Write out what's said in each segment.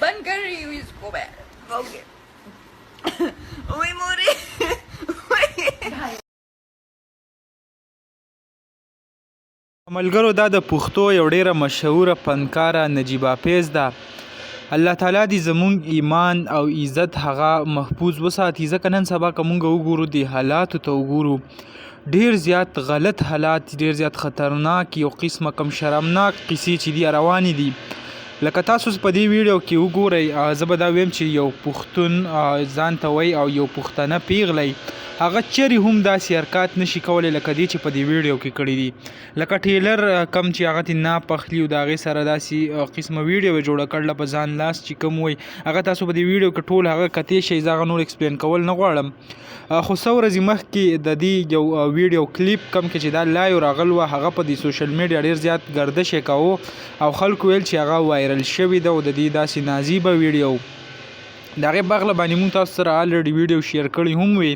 बंद कर रही हूँ इसको मैं. ओके. ओए मोरे. ملګرو دا د پښتو یو ډیره مشهوره فنکاره نجیبه فیض ده. الله تعالی دې زمونږ ایمان او عزت هغه محفوظ وساتي. ځکه نن سبا که مونږ وګورو د حالاتو ته وګورو ډیر زیات غلط حالات، ډیر زیات خطرناک، یو قسمه کم شرمناک قصې چې دي روانې دي. لکه تاسو په دې ویډیو کې وګورئ، زه به دا ویم چې یو پښتون ځان ته وایي او یو پښتنه پیغلی هغه چیرې هم داسې حرکات نشي کولی لکه دې چې په دې ویډیو کې کړي دي. لکه ټیلر کم چې هغه ته ناپخلي او د هغې سره داسې قسمه ویډیو یې جوړه کړله په ځان لاس چې کوم وایي هغه تاسو په دې ویډیو کې ټول هغه کتې شئ. زه هغه نور ایکسپلین کول نه غواړم، خو څو ورځې مخکې د دې یو ویډیو کلیپ کم کې چې دا لایو راغل وه هغه په دې سوشل میډیا ډېر زیات ګردش یې کوو او خلکو ویل چې هغه وایرل شوي ده او د دې داسې نازیبه ویډیو د هغې په هغله باندې مونږ تاسو سره الریډي ویډیو شیر کړی هم وي.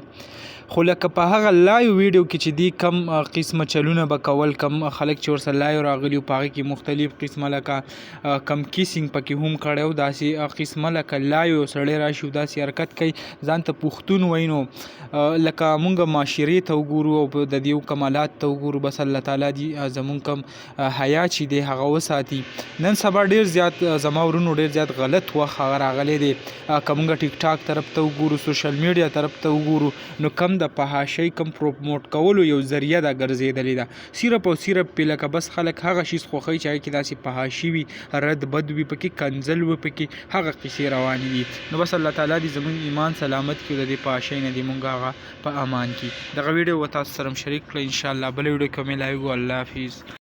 خو لکه په هغه لایو ویډیو کې چې دی کم قسمه چلونه به کول، کم خلک چې ورسره لایو راغلي په هغې کې مختلف قسمه لکه کم کیسینګ پکې هم کړی و، داسې قسمه لکه لایو یو سړی راشي او داسې حرکت کوي ځان ته پښتون وایي. نو لکه مونږ معاشرې ته وګورو او د دې کمالات ته وګورو، بس الله تعالی دې زمونږ کم حیا چې دی هغه وساتي. نن سبا ډېر زیات زما ورونو ډېر زیات غلط وخت هغه راغلی دی. که مونږ ټیک ټاک طرف ته وګورو، سوشل میډیا طرف ته وګورو، نو کم د فحاشۍ کم پروموټ کولو یو ذریعه ده ګرځېدلې ده. صرف او صرف پې لکه بس خلک هغه شیز خوښوي چې هغې کې داسې فحاشي وي، رد بد وي پکې، کنځل وي پکې، هغه قصې روانې وي. نو بس الله تعالی دې زموږ ایمان سلامت کړي، د دې فحاشۍ نه دې مونږ هغه په امان کړي. دغه ویډیو به تاسو سره هم شریک کړئ انشاءالله. بله ویډیو کې مې لاویږو. الله حافظ.